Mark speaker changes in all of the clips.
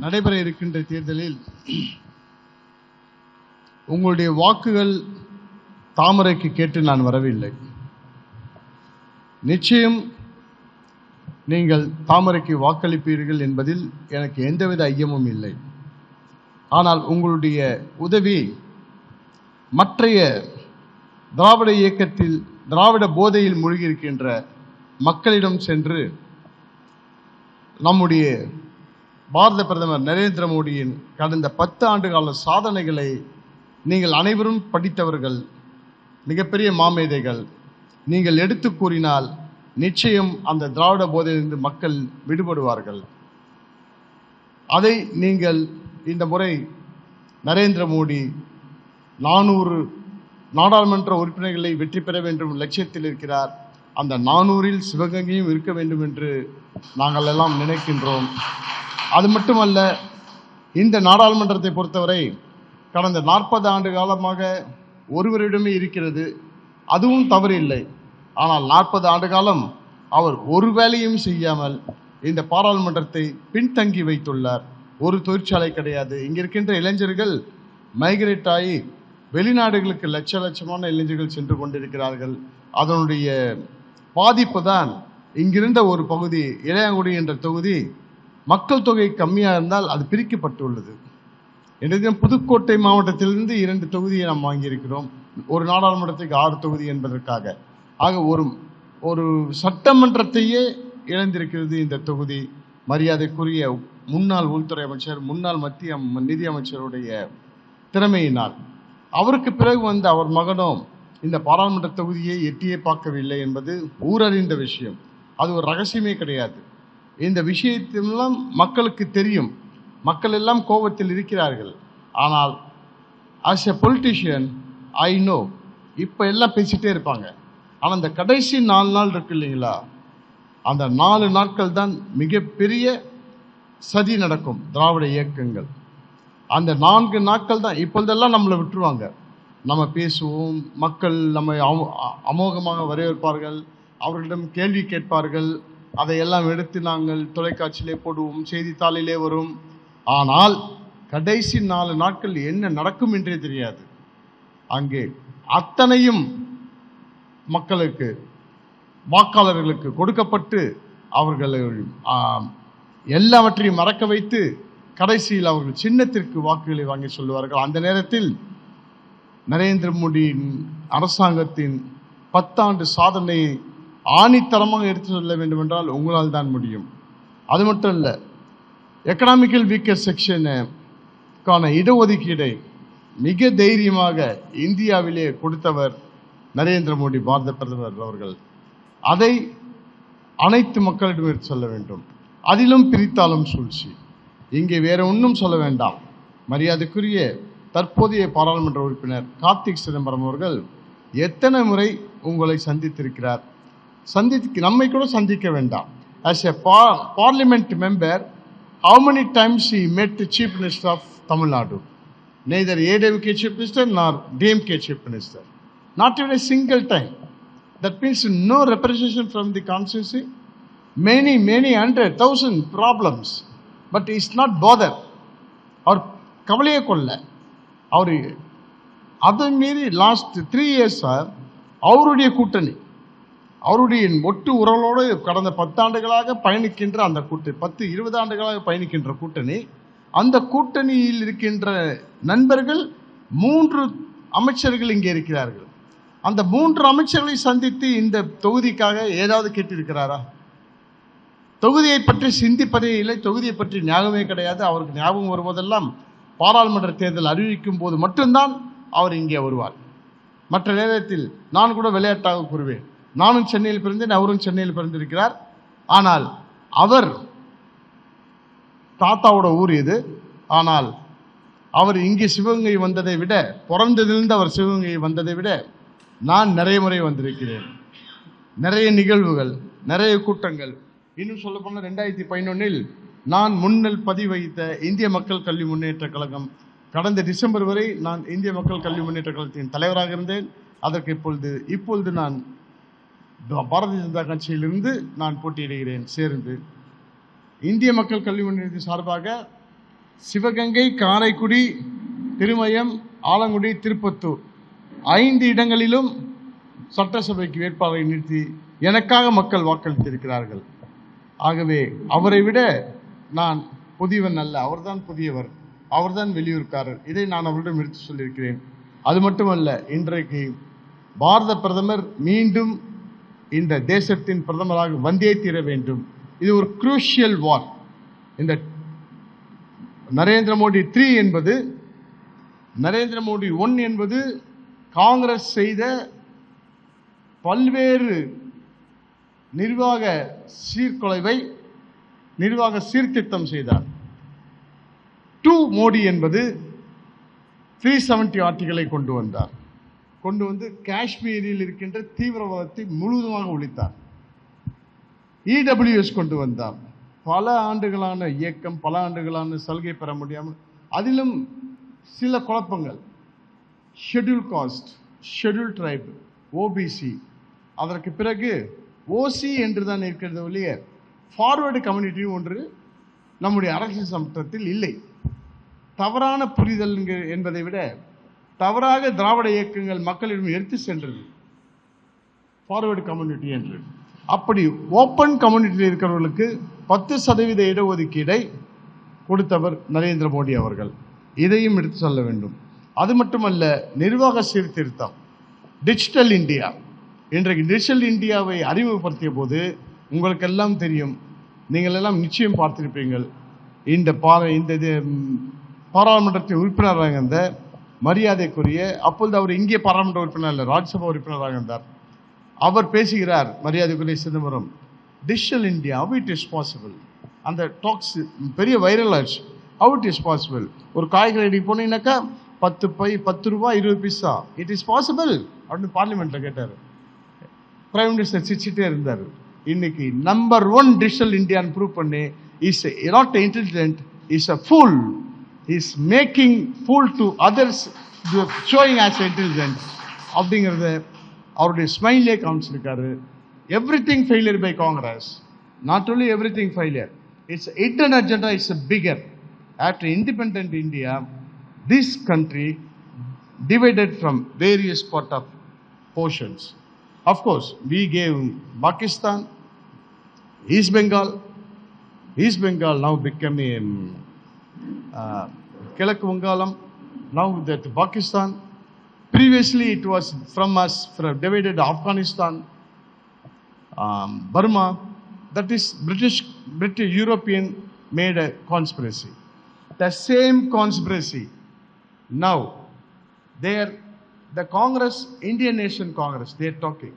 Speaker 1: நடைபெற இருக்கின்ற தேர்தலில் உங்களுடைய வாக்குகள் தாமரைக்கு கேட்டு நான் வரவில்லை. நிச்சயம் நீங்கள் தாமரைக்கு வாக்களிப்பீர்கள் என்பதில் எனக்கு எந்தவித ஐயமும் இல்லை. ஆனால் உங்களுடைய உதவி மற்றைய திராவிட இயக்கத்தில் திராவிட போதையில் மூழ்கியிருக்கின்ற மக்களிடம் சென்று நம்முடைய பாரத பிரதமர் நரேந்திர மோடியின் கடந்த 10 ஆண்டு கால சாதனைகளை நீங்கள் அனைவரும் படித்தவர்கள், மிகப்பெரிய மாமேதைகள், நீங்கள் எடுத்து கூறினால் நிச்சயம் அந்த திராவிட போதையிலிருந்து மக்கள் விடுபடுவார்கள். அதை நீங்கள் இந்த முறை நரேந்திர மோடி 400 நாடாளுமன்ற உறுப்பினர்களை வெற்றி பெற வேண்டும் லட்சியத்தில் இருக்கிறார். அந்த 400இல் சிவகங்கையும் இருக்க வேண்டும் என்று நாங்கள் எல்லாம் நினைக்கின்றோம். அது மட்டுமல்ல, இந்த நாடாளுமன்றத்தை பொறுத்தவரை கடந்த 40 ஆண்டு காலமாக ஒருவரிடமே இருக்கிறது. அதுவும் தவறில்லை. ஆனால் 40 ஆண்டு காலம் அவர் ஒரு வேலையும் செய்யாமல் இந்த பாராளுமன்றத்தை பின்தங்கி வைத்துள்ளார். ஒரு தொழிற்சாலை கிடையாது. இங்கே இருக்கின்ற இளைஞர்கள் மைக்ரேட் ஆகி வெளிநாடுகளுக்கு லட்சமான இளைஞர்கள் சென்று கொண்டிருக்கிறார்கள். அதனுடைய பாதிப்பு தான் இங்கிருந்த ஒரு பகுதி, இளையாங்குடி என்ற தொகுதி மக்கள் தொகை கம்மியாக இருந்தால் அது பிரிக்கப்பட்டுள்ளது. எனவே புதுக்கோட்டை மாவட்டத்திலிருந்து 2 தொகுதியை நாம் வாங்கியிருக்கிறோம். ஒரு நாடாளுமன்றத்துக்கு 6 தொகுதி என்பதற்காக. ஆக ஒரு சட்டமன்றத்தையே இழந்திருக்கிறது இந்த தொகுதி. மரியாதைக்குரிய முன்னாள் உள்துறை அமைச்சர், முன்னாள் மத்திய நிதி அமைச்சருடைய திறமையினால். அவருக்கு பிறகு வந்த அவர் மகனும் இந்த பாராளுமன்ற தொகுதியை எட்டியே பார்க்கவில்லை என்பது ஊரறிந்த விஷயம். அது ஒரு ரகசியமே கிடையாது. இந்த விஷயத்தெல்லாம் மக்களுக்கு தெரியும். மக்கள் எல்லாம் கோபத்தில் இருக்கிறார்கள். ஆனால் as a politician I know, இப்போ எல்லாம் பேசிட்டே இருப்பாங்க. ஆனால் அந்த கடைசி 4 நாள் இருக்கு இல்லைங்களா, அந்த 4 நாட்கள் தான் மிகப்பெரிய சதி நடக்கும் திராவிட இயக்கங்கள். அந்த 4 நாட்கள் தான். இப்பொழுதெல்லாம் நம்மளை விட்டுருவாங்க. நம்ம பேசுவோம், மக்கள் நம்மை அமோகமாக வரவேற்பார்கள், அவர்களிடம் கேள்வி கேட்பார்கள். அதையெல்லாம் எடுத்து நாங்கள் தொலைக்காட்சியிலே போடுவோம், செய்தித்தாளிலே வரும். ஆனால் கடைசி 4 நாட்கள் என்ன நடக்கும் என்றே தெரியாது. அங்கே அத்தனையும் மக்களுக்கு, வாக்காளர்களுக்கு கொடுக்கப்பட்டு அவர்கள் எல்லாவற்றையும் மறக்க வைத்து கடைசியில் அவர்கள் சின்னத்திற்கு வாக்குகளை வாங்கி சொல்லுவார்கள். அந்த நேரத்தில் நரேந்திர மோடியின் அரசாங்கத்தின் 10 ஆண்டு சாதனையை ஆணித்தரமாக எடுத்து சொல்ல வேண்டும் என்றால் உங்களால் தான் முடியும். அது மட்டும் இல்லை, எக்கனாமிக்கல் வீக்கர் செக்ஷனுக்கான இடஒதுக்கீடை மிக தைரியமாக இந்தியாவிலே கொடுத்தவர் நரேந்திர மோடி, பாரத பிரதமர் அவர்கள். அதை அனைத்து மக்களிடம் எடுத்து சொல்ல வேண்டும். அதிலும் பிரித்தாலும் சூழ்ச்சி. இங்கே வேற ஒன்றும் சொல்ல வேண்டாம். மரியாதைக்குரிய தற்போதைய பாராளுமன்ற உறுப்பினர் கார்த்திக் சிதம்பரம் அவர்கள் எத்தனை முறை உங்களை சந்தித்திருக்கிறார். நம்மை கூட சந்திக்க வேண்டாம். As a parliament member, how many times he met the Chief Minister of Tamil Nadu? Neither ADMK Chief Minister nor DMK Chief Minister. Not even a single time. That means no representation from the constituency. Many 100,000 problems. But he is not bothered. அவர் கவலையே கொள்ள. அவர் அதை மீறி last 3 இயர்ஸாக அவருடைய கூட்டணி, அவருடைய ஒட்டு உறவோடு கடந்த 10 ஆண்டுகளாக பயணிக்கின்ற அந்த கூட்டணி, 10-20 ஆண்டுகளாக பயணிக்கின்ற கூட்டணி, அந்த கூட்டணியில் இருக்கின்ற நண்பர்கள் 3 அமைச்சர்கள் இங்கே இருக்கிறார்கள். அந்த 3 அமைச்சர்களை சந்தித்து இந்த தொகுதிக்காக ஏதாவது கேட்டிருக்கிறாரா? தொகுதியை பற்றி சிந்திப்பதே இல்லை. தொகுதியை பற்றி ஞாபகமே கிடையாது. அவருக்கு ஞாபகம் வருவதெல்லாம் பாராளுமன்ற தேர்தல் அறிவிக்கும் போது மட்டும்தான் அவர் இங்கே வருவார். மற்ற நேரத்தில் நான் கூட விளையாட்டாக கூறுவேன், நானும் சென்னையில் பிறந்தேன், அவரும் சென்னையில் பிறந்திருக்கிறார். ஆனால் அவர் தாத்தாவோட ஊர் இது. ஆனால் அவர் இங்கே சிவகங்கை வந்ததை விட, பிறந்ததிலிருந்து அவர் சிவகங்கை வந்ததை விட நான் நிறைய முறை வந்திருக்கிறேன். நிறைய நிகழ்வுகள், நிறைய கூட்டங்கள். இன்னும் சொல்ல போனால் 2011 நான் முன்னல் பதிவு வைத்த இந்திய மக்கள் கல்வி முன்னேற்ற கழகம், கடந்த டிசம்பர் வரை நான் இந்திய மக்கள் கல்வி முன்னேற்ற கழகத்தின் தலைவராக இருந்தேன். அதற்கு இப்பொழுது நான் பாரதிய ஜனதா கட்சியிலிருந்து நான் போட்டியிடுகிறேன் சேர்ந்து. இந்திய மக்கள் கல்வி முன்னேற்றத்தின் சார்பாக சிவகங்கை, காரைக்குடி, திருமயம், ஆலங்குடி, திருப்பத்தூர் 5 இடங்களிலும் சட்டசபைக்கு வேட்பாளரை நிறுத்தி எனக்காக மக்கள் வாக்களித்திருக்கிறார்கள். ஆகவே அவரை விட நான் புதியவன் அல்ல, அவர்தான் புதியவர், அவர்தான் வெளியூர்காரர். இதை நான் அவரிடம் எடுத்து சொல்லியிருக்கிறேன். அது மட்டுமல்ல, இன்றைக்கு பாரத பிரதமர் மீண்டும் இந்த தேசத்தின் பிரதமராக வந்தே தீர வேண்டும். இது ஒரு குரூஷியல் வார். இந்த நரேந்திர மோடி 3 என்பது, நரேந்திர மோடி 1 என்பது காங்கிரஸ் செய்த பல்வேறு நிர்வாக சீர்குலைவை, நிர்வாக சீர்திருத்தம் செய்தார். 2 மோடி என்பது 370 ஆர்டிகளை கொண்டு வந்தார். கொண்டு வந்து காஷ்மீரில் இருக்கின்ற தீவிரவாதத்தை முழுவதுமாக ஒழித்தார். இடபிள்யூஎஸ் கொண்டு வந்தார். பல ஆண்டுகளான இயக்கம், பல ஆண்டுகளான சலுகை பெற முடியாமல், அதிலும் சில குழப்பங்கள். Schedule cost, schedule try, OBC, அதற்கு பிறகு ஓசி என்று தான் இருக்கிறது ஒழிய ஃபார்வர்டு கம்யூனிட்டி ஒன்று நம்முடைய அரசியல் சட்டத்தில் இல்லை. தவறான புரிதல் என்பதை விட தவறாக திராவிட இயக்கங்கள் மக்களிடம் எடுத்து சென்றது ஃபார்வர்டு கம்யூனிட்டி என்று. அப்படி ஓப்பன் கம்யூனிட்டியில் இருக்கிறவர்களுக்கு 10% இடஒதுக்கீடை கொடுத்தவர் நரேந்திர மோடி அவர்கள். இதையும் எடுத்து சொல்ல வேண்டும். அது மட்டுமல்ல, நிர்வாக சீர்திருத்தம், டிஜிட்டல் இந்தியா. இன்றைக்கு டிஜிட்டல் இந்தியாவை அறிமுகப்படுத்திய போது உங்களுக்கெல்லாம் தெரியும், நீங்கள் எல்லாம் நிச்சயம் பார்த்திருப்பீங்கள். இந்த பாராளுமன்றத்தின் உறுப்பினராக இருந்த மரியாதைக்குரிய, அப்பொழுது அவர் இங்கே பாராளுமன்ற உறுப்பினர் அல்ல, ராஜ்யசபா உறுப்பினராக இருந்தார். அவர் பேசுகிறார், மரியாதைக்குரிய Chidambaram, digital India, how it is possible. அந்த டாக்ஸ் பெரிய வைரல் ஆச்சு. how it is possible. ஒரு காய்கறி போனீங்கன்னாக்கா 10 ரூபாய் 20 பைசா, இட் இஸ் பாசிபிள் அப்படின்னு பார்லிமெண்ட்ல கேட்டார். பிரைம் மினிஸ்டர் சிரிச்சிட்டே இருந்தார். இன்னைக்கு நம்பர் 1 டிஜிட்டல் இந்தியான்னு ப்ரூவ் பண்ணி, is not intelligent, is a fool, is making fool to others, showing as intelligent அப்படிங்கிறத அவருடைய ஸ்மைலே காமிச்சிருக்காரு. Everything failure by Congress, not only everything failure, it's hidden agenda, it's bigger. After independent India, this country divided from various part of portions. Of course, we gave Pakistan, East Bengal now became Kilak Vangalam, now that Pakistan. Previously it was from us, divided Afghanistan, Burma. That is British European made a conspiracy. The same conspiracy now the Congress, Indian Nation Congress, they are talking.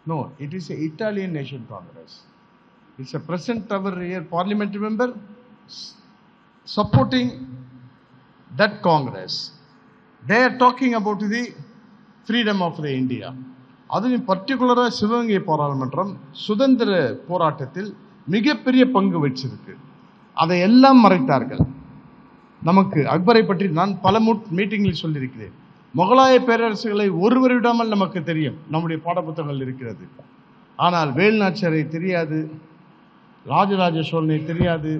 Speaker 1: No, it is a Italian Nation Congress. It's a present our here parliamentary member supporting that Congress. They are talking about the freedom of the India. அதிலும் பர்டிகுலராக சிவகங்கை பாராளுமன்றம் சுதந்திர போராட்டத்தில் மிகப்பெரிய பங்கு வச்சிருக்கு. அதை எல்லாம் மறைத்தார்கள். நமக்கு அக்பரை பற்றி நான் பல மீட்டிங்கில் சொல்லியிருக்கிறேன். முகலாய பேரரசுகளை ஒருவர் விடாமல் நமக்கு தெரியும், நம்முடைய பாடப்புத்தகங்கள் இருக்கிறது. ஆனால் வேலுநாச்சியாரை தெரியாது, ராஜராஜ சோழனை தெரியாது,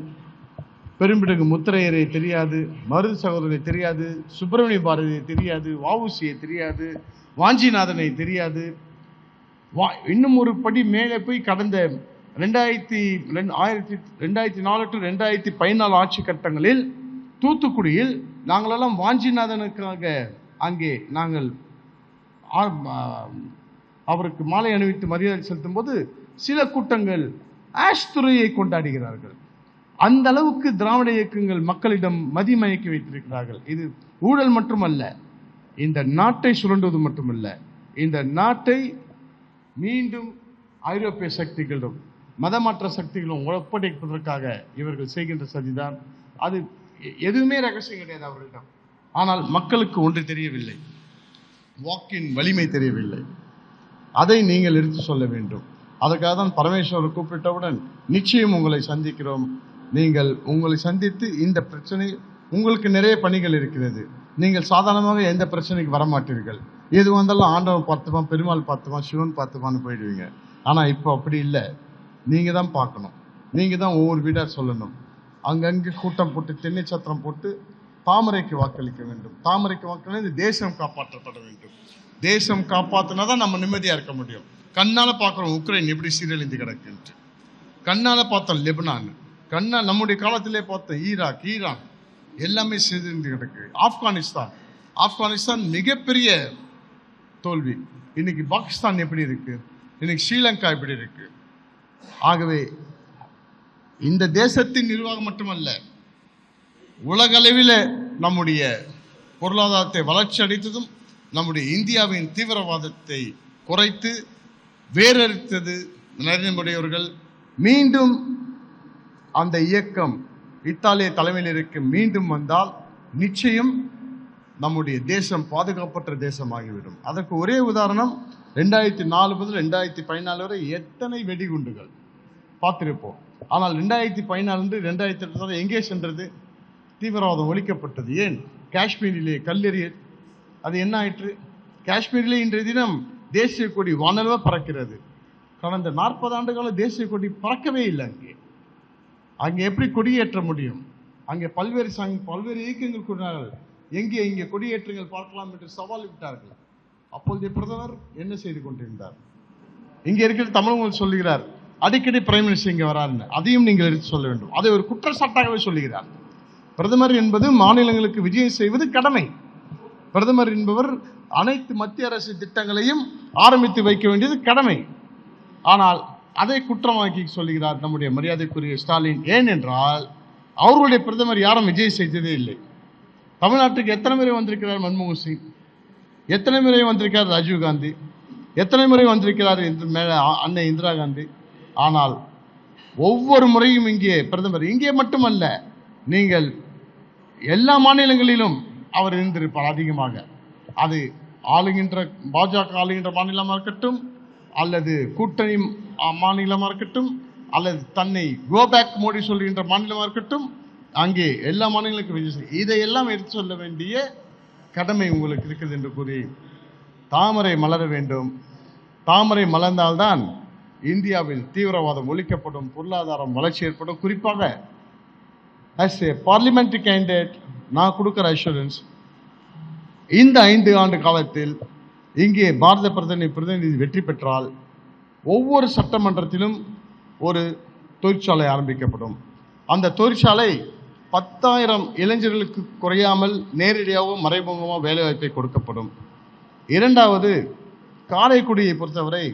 Speaker 1: பெரும்பிடுகு முத்திரையரை தெரியாது, மருது சகோதரனை தெரியாது, சுப்பிரமணிய பாரதியை தெரியாது, வஉசியை தெரியாது, வாஞ்சிநாதனை தெரியாது. இன்னும் ஒரு படி மேலே போய் கடந்த 2004 to 2014 ஆட்சி கட்டங்களில் தூத்துக்குடியில் நாங்களெல்லாம் வாஞ்சிநாதனுக்காக அங்கே நாங்கள் அவருக்கு மாலை அணிவித்து மரியாதை செலுத்தும் போது சில கூட்டங்கள் ஆஷ்துரையை கொண்டாடுகிறார்கள். அந்த அளவுக்கு திராவிட இயக்கங்கள் மக்களிடம் மதிமயக்கி வைத்திருக்கிறார்கள். இது ஊழல் மட்டுமல்ல, இந்த நாட்டை சுரண்டுவது மட்டுமல்ல, இந்த நாட்டை மீண்டும் ஐரோப்பிய சக்திகளும் மதமாற்ற சக்திகளும் ஒப்படைப்பதற்காக இவர்கள் செய்கின்ற சதிதான். அது எதுவுமே ரகசியம் கிடையாது அவர்களிடம். ஆனால் மக்களுக்கு ஒன்று தெரியவில்லை, வாக்கின் வலிமை தெரியவில்லை. அதை நீங்கள் எடுத்து சொல்ல வேண்டும். அதற்காக தான் பரமேஸ்வரர் கூப்பிட்டவுடன் நிச்சயம் உங்களை சந்திக்கிறோம். நீங்கள் உங்களை சந்தித்து இந்த பிரச்சனை, உங்களுக்கு நிறைய பணிகள் இருக்கிறது, நீங்கள் சாதாரணமாக எந்த பிரச்சனைக்கு வரமாட்டீர்கள். எது வந்தாலும் ஆண்டவன் பார்த்துப்பான், பெருமாள் பார்த்துப்பான், சிவன் பார்த்துப்பான்னு போயிடுவீங்க. ஆனால் இப்போ அப்படி இல்லை. நீங்கள் தான் பார்க்கணும், நீங்கள் தான் ஒவ்வொரு வீடாக சொல்லணும். அங்கங்கே கூட்டம் போட்டு தென்னை சத்திரம் போட்டு தாமரைக்கு வாக்களிக்க வேண்டும். தாமரைக்கு வாக்களித்து தேசம் காப்பாற்றப்பட வேண்டும். தேசம் காப்பாற்றினா தான் நம்ம நிம்மதியாக இருக்க முடியும். கண்ணால் பார்க்குறோம் உக்ரைன் எப்படி சீரழிந்து கிடக்குன்ட்டு, கண்ணால் பார்த்தோம் லெபனான், நம்முடைய காலத்திலே பார்த்தோம் ஈராக், ஈரான் எல்லாமே சீரழிந்து கிடக்கு. ஆப்கானிஸ்தான் மிகப்பெரிய தோல்வி. இன்னைக்கு பாகிஸ்தான் எப்படி இருக்கு, இன்னைக்கு ஸ்ரீலங்கா எப்படி இருக்கு. ஆகவே இந்த தேசத்தின் நிர்வாகம் மட்டுமல்ல, உலகளவில் நம்முடைய பொருளாதாரத்தை வளர்ச்சி அடைத்ததும் நம்முடைய இந்தியாவின் தீவிரவாதத்தை குறைத்து வேறறுத்தது நரேந்திர மோடி அவர்கள். மீண்டும் அந்த இயக்கம் இத்தாலிய தலைமையில் இருக்க மீண்டும் வந்தால் நிச்சயம் நம்முடைய தேசம் பாதுகாப்பற்ற தேசமாகிவிடும். அதற்கு ஒரே உதாரணம் 2004 முதல் 2014 வரை எத்தனை வெடிகுண்டுகள் பார்த்திருப்போம். ஆனால் 2014 2008 எங்கே சென்றது? தீவிரவாதம் ஒழிக்கப்பட்டது. ஏன்? காஷ்மீரிலே கல்லெறிய அது என்ன ஆயிற்று? காஷ்மீரிலே இன்றைய தினம் தேசிய கொடி வானளவ பறக்கிறது. கடந்த 40 ஆண்டுகால தேசிய கொடி பறக்கவே இல்லை. அங்கே எப்படி கொடியேற்ற முடியும்? அங்கே பல்வேறு இயக்கங்கள் கூறினார்கள், இங்கே கொடியேற்றுங்கள் பார்க்கலாம் என்று சவால் விட்டார்கள். அப்போதைய பிரதமர் என்ன செய்து கொண்டிருந்தார்? இங்கே இருக்கிற தமிழர்கள் சொல்லுகிறார், அடிக்கடி பிரைம் மினிஸ்டர் இங்கே வராருன்னு. அதையும் நீங்கள் எடுத்து சொல்ல வேண்டும். அதை ஒரு குற்றச்சாட்டாகவே சொல்லுகிறார். பிரதமர் என்பது மாநிலங்களுக்கு விஜயம் செய்வது கடமை. பிரதமர் என்பவர் அனைத்து மத்திய அரசு திட்டங்களையும் ஆரம்பித்து வைக்க வேண்டியது கடமை. ஆனால் அதை குற்றமாக்கி சொல்லுகிறார் நம்முடைய மரியாதைக்குரிய ஸ்டாலின். ஏனென்றால் அவர்களுடைய பிரதமர் யாரும் விஜயம் செய்ததே இல்லை. தமிழ்நாட்டுக்கு எத்தனை முறை வந்திருக்கிறார் மன்மோகன் சிங், எத்தனை முறை வந்திருக்கிறார் ராஜீவ் காந்தி, எத்தனை முறை வந்திருக்கிறார் அன்னை இந்திரா காந்தி. ஆனால் ஒவ்வொரு முறையும் இங்கே பிரதமர், இங்கே மட்டுமல்ல, நீங்கள் எல்லா மாநிலங்களிலும் அவர் இருந்திருப்பார் அதிகமாக. அது ஆளுகின்ற பாஜக ஆளுகின்ற மாநிலமாக இருக்கட்டும், அல்லது கூட்டணி மாநிலமாக இருக்கட்டும், அல்லது தன்னை கோபேக் மோடி சொல்கின்ற மாநிலமாக இருக்கட்டும், அங்கே எல்லா மாநிலங்களுக்கும் விஜய். இதையெல்லாம் எடுத்து சொல்ல வேண்டிய கடமை உங்களுக்கு இருக்குது என்று கூறி தாமரை மலர வேண்டும். தாமரை மலர்ந்தால்தான் இந்தியாவில் தீவிரவாதம் ஒழிக்கப்படும், பொருளாதாரம் வளர்ச்சி ஏற்படும். குறிப்பாக as a parliamentary candidate நான் கொடுக்கிற அஷூரன்ஸ், இந்த 5 ஆண்டு காலத்தில் இங்கே பாரத பிரதிநிதி வெற்றி பெற்றால் ஒவ்வொரு சட்டமன்றத்திலும் ஒரு தொழிற்சாலை ஆரம்பிக்கப்படும். அந்த தொழிற்சாலை 10,000 இளைஞர்களுக்கு குறையாமல் நேரடியாகவும் மறைமுகமாக வேலைவாய்ப்பை கொடுக்கப்படும். இரண்டாவது, காரைக்குடியை பொறுத்தவரை,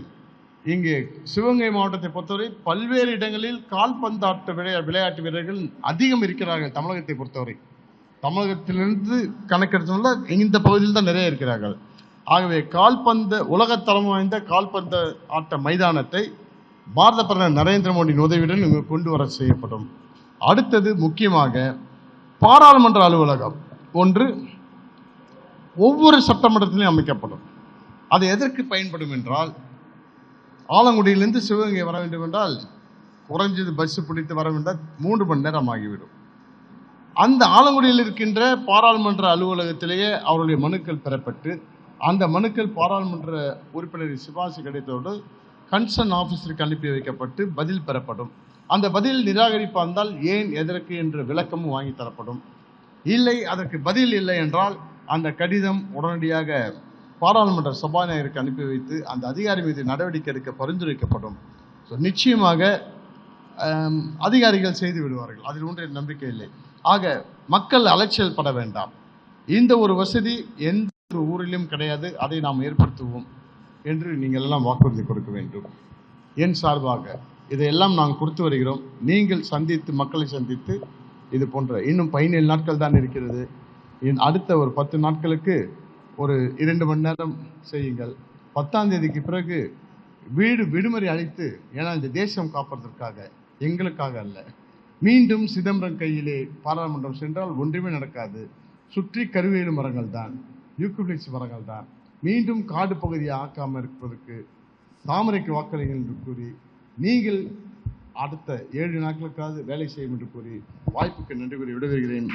Speaker 1: இங்கே சிவகங்கை மாவட்டத்தை பொறுத்தவரை பல்வேறு இடங்களில் கால்பந்தாட்ட விளையாட்டு வீரர்கள் அதிகம் இருக்கிறார்கள். தமிழகத்தை பொறுத்தவரை தமிழகத்திலிருந்து கணக்கெடுத்துள்ள இந்த பகுதியில் தான் நிறைய இருக்கிறார்கள். ஆகவே உலகத்தரம் வாய்ந்த கால்பந்து ஆட்ட மைதானத்தை பாரத பிரதமர் நரேந்திர மோடியின் உதவியுடன் இங்கு கொண்டு வர செய்யப்படும். அடுத்தது முக்கியமாக பாராளுமன்ற அலுவலகம் ஒன்று ஒவ்வொரு சட்டமன்றத்திலும் அமைக்கப்படும். அது எதற்கு பயன்படும் என்றால், ஆலங்குடியிலிருந்து சிவகங்கை வர வேண்டும் என்றால் குறைஞ்சது பஸ் பிடித்து வர வேண்டாம் 3 மணி நேரம் ஆகிவிடும். அந்த ஆலங்குடியில் இருக்கின்ற பாராளுமன்ற அலுவலகத்திலேயே அவருடைய மனுக்கள் பெறப்பட்டு, அந்த மனுக்கள் பாராளுமன்ற உறுப்பினரின் சிபாரிசு கிடைத்ததோடு கன்சர்ன் ஆஃபீஸருக்கு அனுப்பி வைக்கப்பட்டு பதில் பெறப்படும். அந்த பதில் நிராகரிப்பாக இருந்தால் ஏன் எதற்கு என்ற விளக்கமும் வாங்கி தரப்படும். இல்லை, அதற்கு பதில் இல்லை என்றால் அந்த கடிதம் உடனடியாக பாராளுமன்ற சபாநாயகருக்கு அனுப்பி வைத்து அந்த அதிகாரி மீது நடவடிக்கை எடுக்க பரிந்துரைக்கப்படும். ஸோ நிச்சயமாக அதிகாரிகள் செய்து விடுவார்கள், அதில் ஒன்றிய நம்பிக்கை இல்லை. ஆக மக்கள் அலைச்சல் பட வேண்டாம். இந்த ஒரு வசதி எந்த ஊரிலும் கிடையாது. அதை நாம் ஏற்படுத்துவோம் என்று நீங்கள் எல்லாம் வாக்குறுதி கொடுக்க வேண்டும். என் சார்பாக இதையெல்லாம் நாங்கள் கொடுத்து வருகிறோம். நீங்கள் சந்தித்து, மக்களை சந்தித்து, இது போன்ற இன்னும் 17 நாட்கள் தான் இருக்கிறது. அடுத்த ஒரு 10 நாட்களுக்கு ஒரு 2 மணி நேரம் செய்யுங்கள். 10ஆம் தேதிக்கு பிறகு விடுமுறை அளித்து, ஏன்னா இந்த தேசம் காப்பதற்காக, எங்களுக்காக அல்ல. மீண்டும் சிதம்பரம் கையிலே பாராளுமன்றம் சென்றால் ஒன்றுமே நடக்காது. சுற்றி கருவேலு மரங்கள் தான், யூக்கலிப்டஸ் மரங்கள் தான். மீண்டும் காடு பகுதியை ஆக்காமல் இருப்பதற்கு தாமரைக்கு வாக்களிங்கள் என்று கூறி, நீங்கள் அடுத்த 7 நாட்களுக்காவது வேலை செய்யும் என்று கூறி வாய்ப்புக்கு நன்றி கூறி விடைபெறுகிறேன்.